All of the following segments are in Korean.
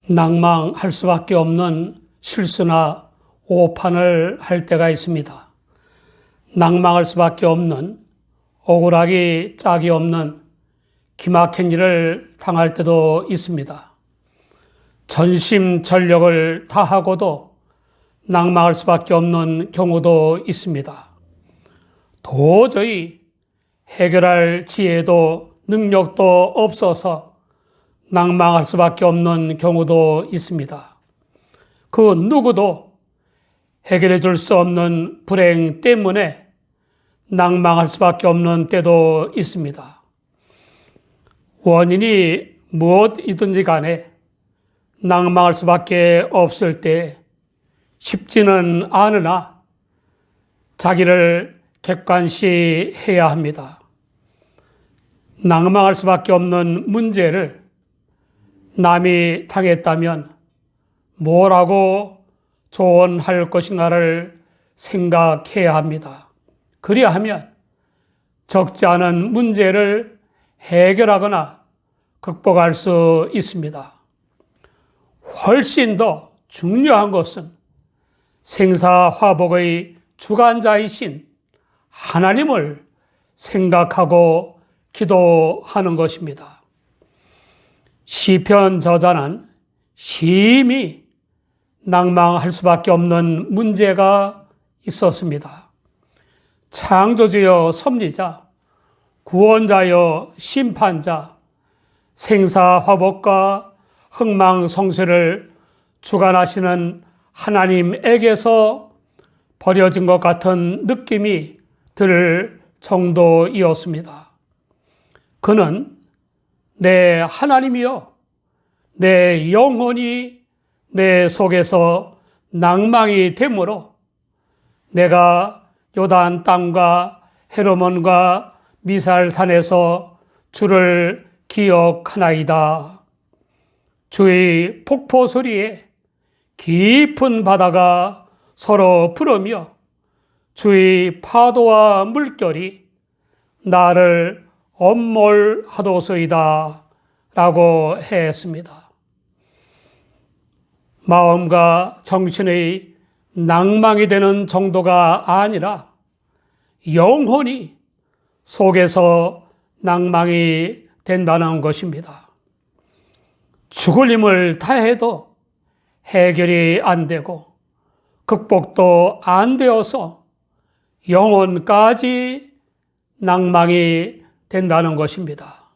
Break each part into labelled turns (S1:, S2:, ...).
S1: 낭망할 수밖에 없는 실수나 오판을 할 때가 있습니다. 낭망할 수밖에 없는 억울하기 짝이 없는 기막힌 일을 당할 때도 있습니다. 전심전력을 다하고도 낭망할 수밖에 없는 경우도 있습니다. 도저히 해결할 지혜도 능력도 없어서 낭망할 수밖에 없는 경우도 있습니다. 그 누구도 해결해 줄 수 없는 불행 때문에 낭망할 수밖에 없는 때도 있습니다. 원인이 무엇이든지 간에 낭망할 수밖에 없을 때 쉽지는 않으나 자기를 객관시해야 합니다. 낭망할 수밖에 없는 문제를 남이 당했다면 뭐라고 조언할 것인가를 생각해야 합니다. 그리하면 적지 않은 문제를 해결하거나 극복할 수 있습니다. 훨씬 더 중요한 것은 생사화복의 주관자이신 하나님을 생각하고 기도하는 것입니다. 시편 저자는 심히 낭망할 수밖에 없는 문제가 있었습니다. 창조주여 섭리자, 구원자여 심판자, 생사화복과 흥망성쇠를 주관하시는 하나님에게서 버려진 것 같은 느낌이 들 정도이었습니다. 그는 내 하나님이여, 내 영혼이 내 속에서 낭망이 되므로 내가 요단 땅과 헤르몬과 미살산에서 주를 기억하나이다. 주의 폭포 소리에 깊은 바다가 서로 부르며 주의 파도와 물결이 나를 엄몰하도소이다 라고 했습니다. 마음과 정신의 낭망이 되는 정도가 아니라 영혼이 속에서 낭망이 된다는 것입니다. 죽을 힘을 다해도 해결이 안 되고 극복도 안 되어서 영혼까지 낭망이 된다는 것입니다.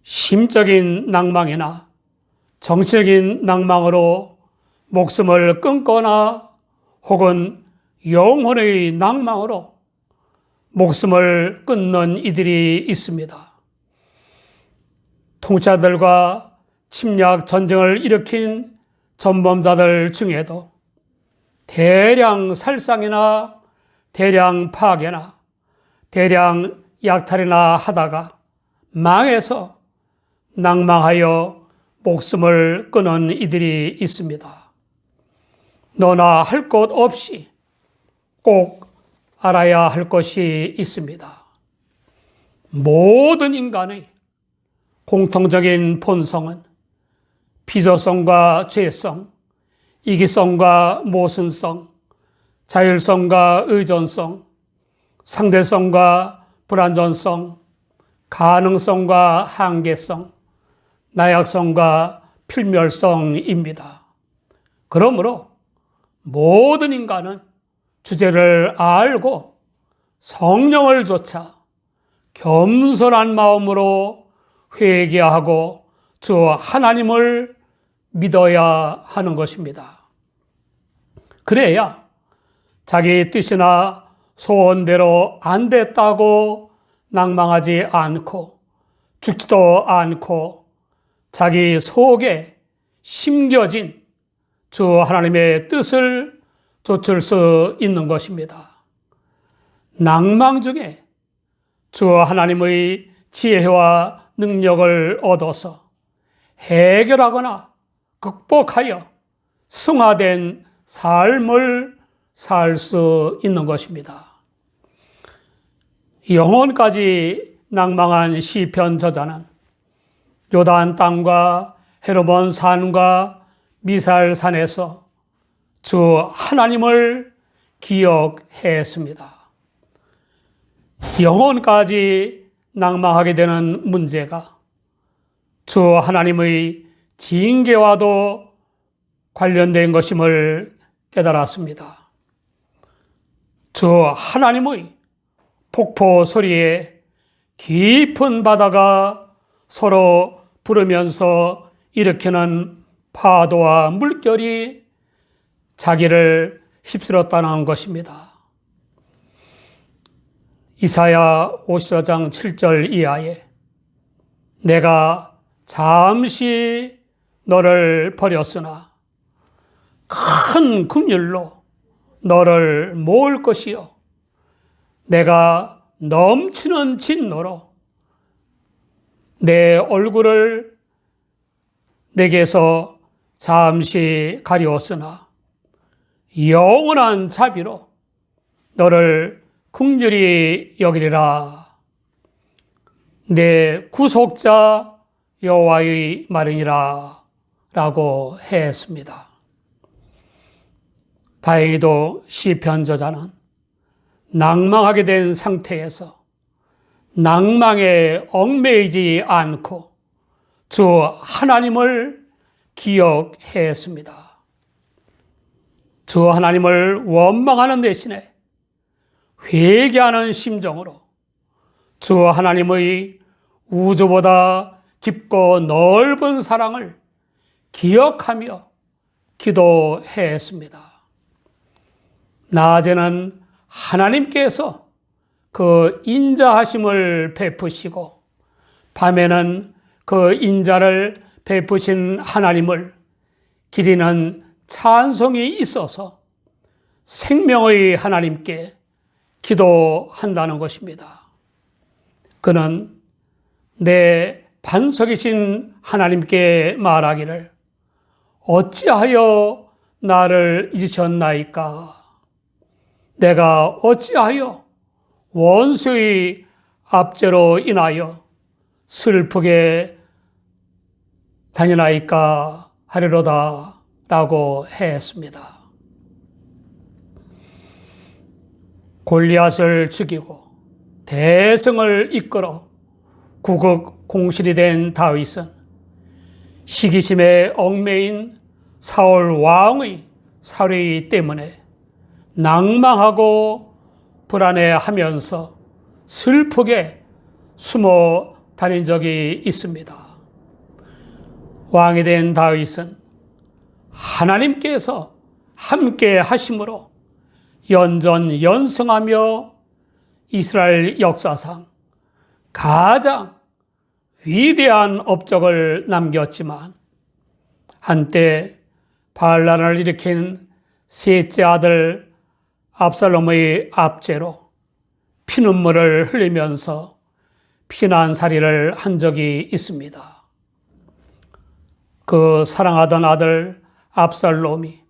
S1: 심적인 낭망이나 정치적인 낭망으로 목숨을 끊거나 혹은 영혼의 낭망으로 목숨을 끊는 이들이 있습니다. 통치자들과 침략 전쟁을 일으킨 전범자들 중에도 대량 살상이나 대량 파괴나 대량 약탈이나 하다가 망해서 낭망하여 목숨을 끊은 이들이 있습니다. 너나 할 것 없이 꼭 알아야 할 것이 있습니다. 모든 인간의 공통적인 본성은 비저성과 죄성, 이기성과 모순성, 자율성과 의존성, 상대성과 불완전성, 가능성과 한계성, 나약성과 필멸성입니다. 그러므로 모든 인간은 주제를 알고 성령을 좇아 겸손한 마음으로 회개하고 주 하나님을 믿어야 하는 것입니다. 그래야 자기 뜻이나 소원대로 안 됐다고 낭망하지 않고 죽지도 않고 자기 속에 심겨진 주 하나님의 뜻을 좇을 수 있는 것입니다. 낭망 중에 주 하나님의 지혜와 능력을 얻어서 해결하거나 극복하여 승화된 삶을 살 수 있는 것입니다. 영혼까지 낭망한 시편 저자는 요단 땅과 헤르몬 산과 미살 산에서 주 하나님을 기억했습니다. 영혼까지 낭망하게 되는 문제가 주 하나님의 징계와도 관련된 것임을 깨달았습니다. 주 하나님의 폭포 소리에 깊은 바다가 서로 부르면서 일으키는 파도와 물결이 자기를 휩쓸었다는 것입니다. 이사야 54장 7절 이하에 내가 잠시 너를 버렸으나 큰 긍휼로 너를 모을 것이요 내가 넘치는 진노로 내 얼굴을 내게서 잠시 가리웠으나 영원한 자비로 너를 긍휼히 여기리라. 내 구속자 여호와의 말이니라 라고 했습니다. 다행히도 시편 저자는 낭망하게 된 상태에서 낭망에 얽매이지 않고 주 하나님을 기억했습니다. 주 하나님을 원망하는 대신에 회개하는 심정으로 주 하나님의 우주보다 깊고 넓은 사랑을 기억하며 기도했습니다. 낮에는 하나님께서 그 인자하심을 베푸시고 밤에는 그 인자를 베푸신 하나님을 기리는 찬송이 있어서 생명의 하나님께 기도한다는 것입니다. 그는 내 반석이신 하나님께 말하기를 어찌하여 나를 잊으셨나이까? 내가 어찌하여 원수의 압제로 인하여 슬프게 다니나이까 하리로다 라고 했습니다. 골리앗을 죽이고 대성을 이끌어 구국 공실이 된 다윗은 시기심에 얽매인 사울 왕의 살해 때문에 낭망하고 불안해하면서 슬프게 숨어 다닌 적이 있습니다. 왕이 된 다윗은 하나님께서 함께 하심으로 연전연승하며 이스라엘 역사상 가장 위대한 업적을 남겼지만 한때 반란을 일으킨 셋째 아들 압살롬의 압제로 피눈물을 흘리면서 피난살이를 한 적이 있습니다. 그 사랑하던 아들 압살롬이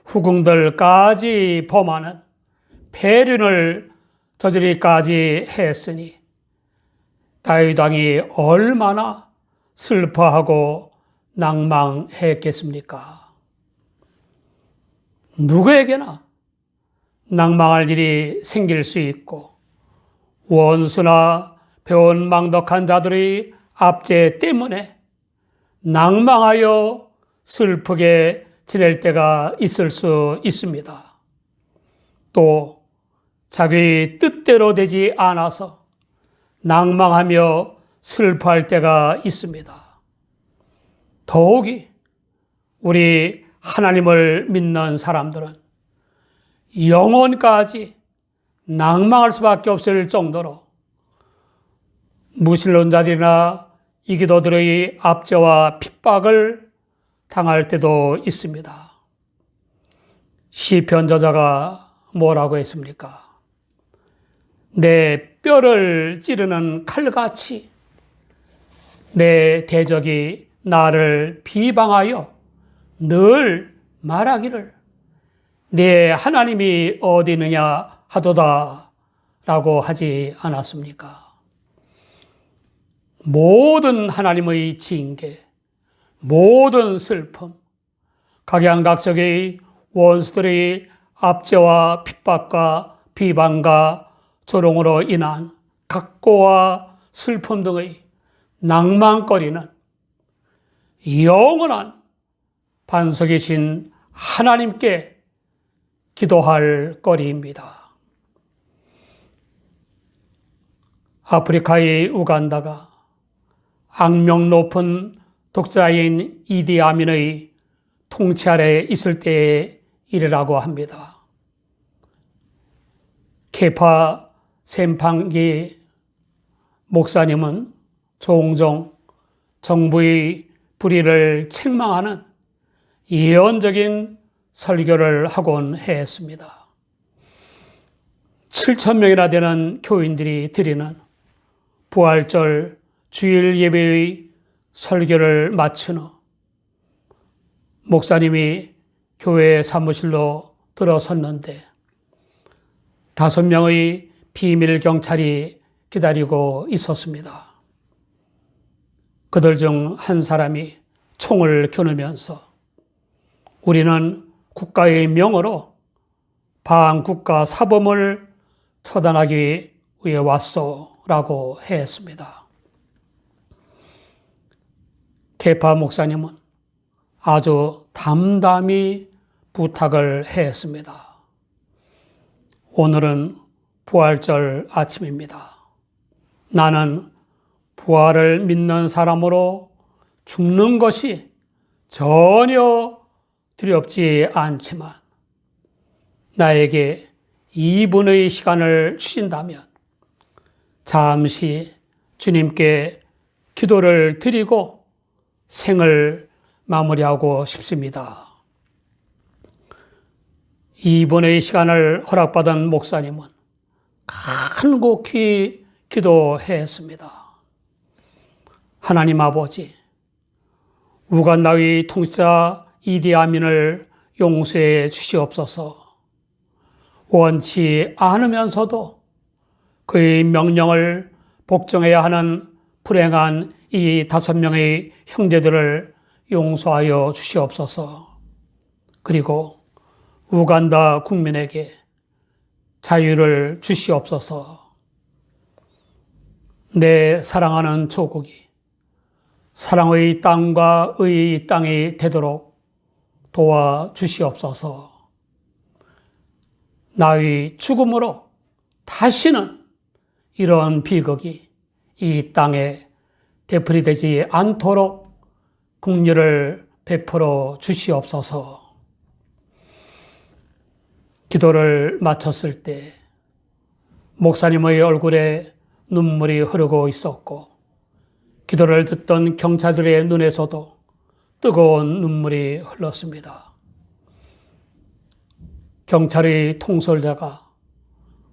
S1: 후궁들까지 범하는 폐륜을 저지르기까지 했으니 다윗 왕이 얼마나 슬퍼하고 낭망했겠습니까? 누구에게나 낭망할 일이 생길 수 있고 원수나 배은망덕한 자들의 압제 때문에 낭망하여 슬프게 지낼 때가 있을 수 있습니다. 또 자기 뜻대로 되지 않아서 낭망하며 슬퍼할 때가 있습니다. 더욱이 우리 하나님을 믿는 사람들은 영혼까지 낭망할 수밖에 없을 정도로 무신론자들이나 이기도들의 압제와 핍박을 당할 때도 있습니다. 시편 저자가 뭐라고 했습니까? 내 뼈를 찌르는 칼같이 내 대적이 나를 비방하여 늘 말하기를 내 하나님이 어디 있느냐 하도다 라고 하지 않았습니까? 모든 하나님의 징계, 모든 슬픔, 각양각색의 원수들의 압제와 핍박과 비방과 조롱으로 인한 각고와 슬픔 등의 낭만거리는 영원한 반석이신 하나님께 기도할 거리입니다. 아프리카의 우간다가 악명 높은 독자인 이디 아민의 통치 아래 있을 때의 일이라고 합니다. 케파 셈팡기 목사님은 종종 정부의 불의를 책망하는 예언적인 설교를 하곤 했습니다. 7,000명이나 되는 교인들이 드리는 부활절 주일 예배의 설교를 마친 후 목사님이 교회 사무실로 들어섰는데 5명의 비밀 경찰이 기다리고 있었습니다. 그들 중 한 사람이 총을 겨누면서 우리는 국가의 명으로 반국가 사범을 처단하기 위해 왔소라고 했습니다. 케파 목사님은 아주 담담히 부탁을 했습니다. 오늘은 부활절 아침입니다. 나는 부활을 믿는 사람으로 죽는 것이 전혀 두렵지 않지만 나에게 2분의 시간을 주신다면 잠시 주님께 기도를 드리고 생을 마무리하고 싶습니다. 2분의 시간을 허락받은 목사님은 간곡히 기도했습니다. 하나님 아버지, 우간다의 통치자 이디 아민을 용서해 주시옵소서. 원치 않으면서도 그의 명령을 복종해야 하는 불행한 이 5명의 형제들을 용서하여 주시옵소서. 그리고 우간다 국민에게 자유를 주시옵소서. 내 사랑하는 조국이 사랑의 땅과 의의 땅이 되도록 도와주시옵소서. 나의 죽음으로 다시는 이런 비극이 이 땅에 되풀이되지 않도록 긍휼을 베풀어 주시옵소서. 기도를 마쳤을 때 목사님의 얼굴에 눈물이 흐르고 있었고 기도를 듣던 경찰들의 눈에서도 뜨거운 눈물이 흘렀습니다. 경찰의 통솔자가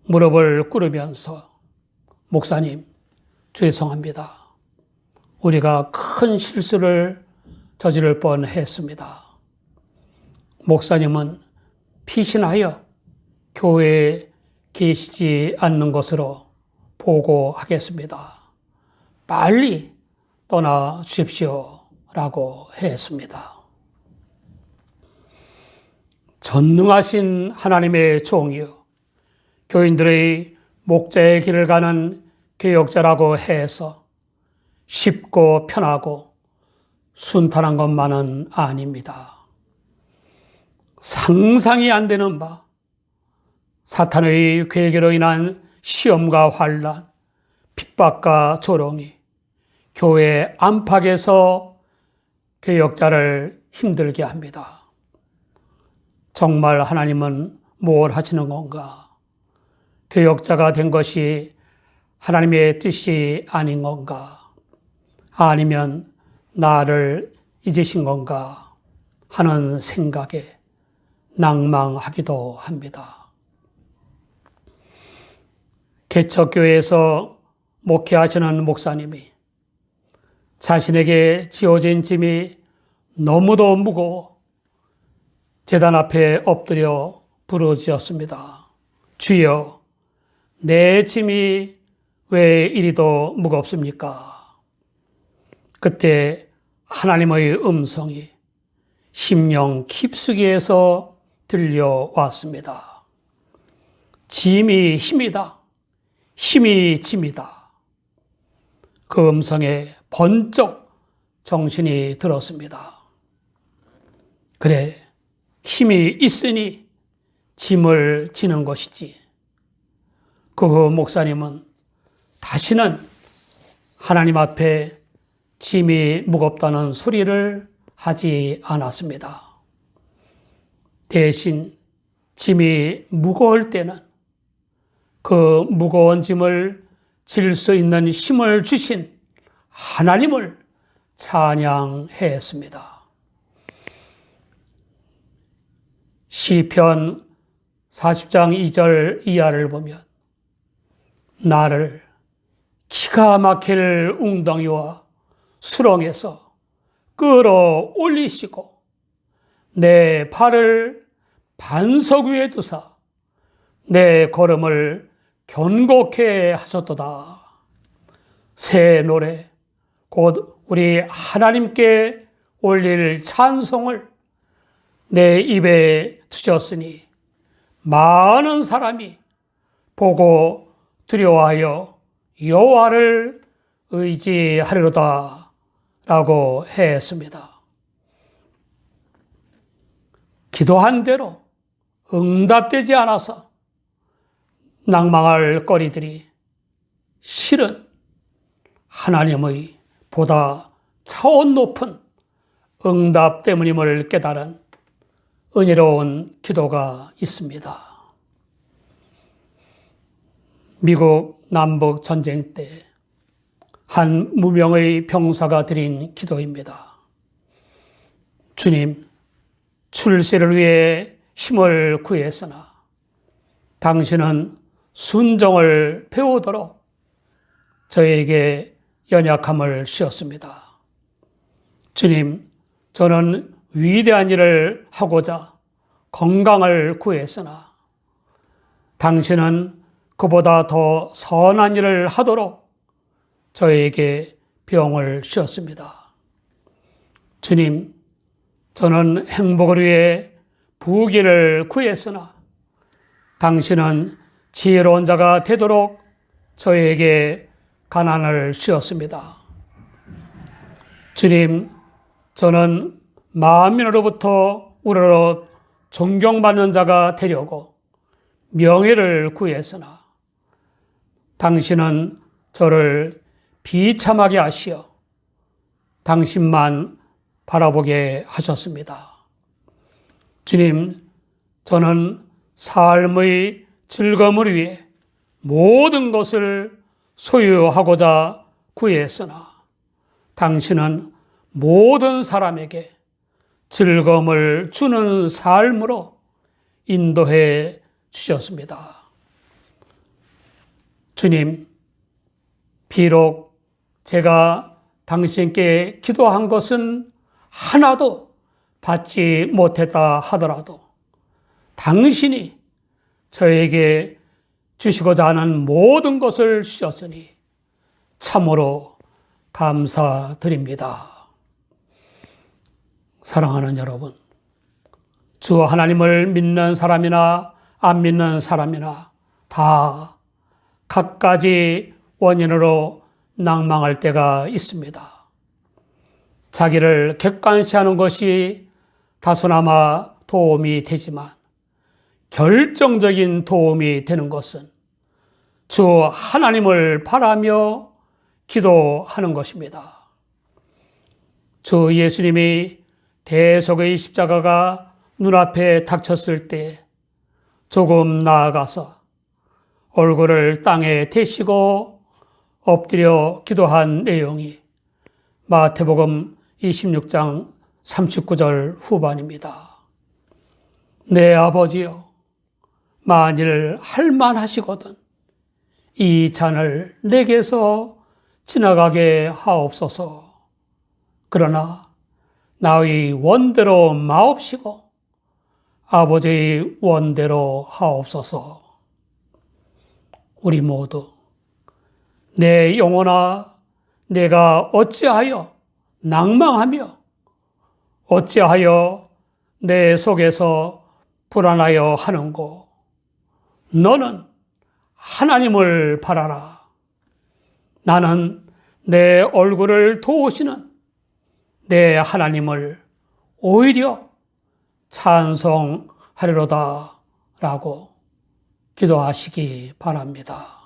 S1: 무릎을 꿇으면서 목사님, 죄송합니다. 우리가 큰 실수를 저지를 뻔했습니다. 목사님은 피신하여 교회에 계시지 않는 것으로 보고하겠습니다. 빨리 떠나 주십시오. 라고 했습니다. 전능하신 하나님의 종이요, 교인들의 목자의 길을 가는 개혁자라고 해서 쉽고 편하고 순탄한 것만은 아닙니다. 상상이 안 되는 바, 사탄의 계획으로 인한 시험과 환난, 핍박과 조롱이 교회 안팎에서 개혁자를 힘들게 합니다. 정말 하나님은 뭘 하시는 건가? 개혁자가 된 것이 하나님의 뜻이 아닌 건가? 아니면 나를 잊으신 건가? 하는 생각에 낭망하기도 합니다. 개척교회에서 목회하시는 목사님이 자신에게 지어진 짐이 너무도 무거워 제단 앞에 엎드려 부르짖었습니다. 주여, 내 짐이 왜 이리도 무겁습니까? 그때 하나님의 음성이 심령 깊숙이에서 들려왔습니다. 짐이 힘이다. 힘이 짐이다. 그 음성에 번쩍 정신이 들었습니다. 그래, 힘이 있으니 짐을 지는 것이지. 그 목사님은 다시는 하나님 앞에 짐이 무겁다는 소리를 하지 않았습니다. 대신 짐이 무거울 때는 그 무거운 짐을 질 수 있는 힘을 주신 하나님을 찬양했습니다. 시편 40장 2절 이하를 보면 나를 기가 막힐 웅덩이와 수렁에서 끌어올리시고 내 발을 반석 위에 두사 내 걸음을 견고케 하셨도다. 새 노래, 곧 우리 하나님께 올릴 찬송을 내 입에 두셨으니 많은 사람이 보고 두려워하여 여호와를 의지하리로다 라고 했습니다. 기도한 대로 응답되지 않아서 낭망할 거리들이 실은 하나님의 보다 차원 높은 응답 때문임을 깨달은 은혜로운 기도가 있습니다. 미국 남북 전쟁 때 한 무명의 병사가 드린 기도입니다. 주님, 출세를 위해 힘을 구했으나 당신은 순종을 배우도록 저에게 연약함을 주셨습니다. 주님, 저는 위대한 일을 하고자 건강을 구했으나 당신은 그보다 더 선한 일을 하도록 저에게 병을 주셨습니다. 주님, 저는 행복을 위해 부귀를 구했으나 당신은 지혜로운 자가 되도록 저에게 가난을 주셨습니다. 주님, 저는 만민으로부터 우러러 존경받는 자가 되려고 명예를 구했으나 당신은 저를 비참하게 하시어 당신만 바라보게 하셨습니다. 주님, 저는 삶의 즐거움을 위해 모든 것을 소유하고자 구했으나 당신은 모든 사람에게 즐거움을 주는 삶으로 인도해 주셨습니다. 주님, 비록 제가 당신께 기도한 것은 하나도 받지 못했다 하더라도 당신이 저에게 주시고자 하는 모든 것을 주셨으니 참으로 감사드립니다. 사랑하는 여러분, 주 하나님을 믿는 사람이나 안 믿는 사람이나 다 갖가지 원인으로 낭망할 때가 있습니다. 자기를 객관시하는 것이 다소나마 도움이 되지만 결정적인 도움이 되는 것은 주 하나님을 바라며 기도하는 것입니다. 주 예수님이 대속의 십자가가 눈앞에 닥쳤을 때 조금 나아가서 얼굴을 땅에 대시고 엎드려 기도한 내용이 마태복음 26장 39절 후반입니다. 내 아버지여, 만일 할만하시거든 이 잔을 내게서 지나가게 하옵소서. 그러나 나의 원대로 마옵시고 아버지의 원대로 하옵소서. 우리 모두 내 영혼아, 내가 어찌하여 낭망하며 어찌하여 내 속에서 불안하여 하는고. 너는 하나님을 바라라. 나는 내 얼굴을 도우시는 내 하나님을 오히려 찬송하리로다 라고 기도하시기 바랍니다.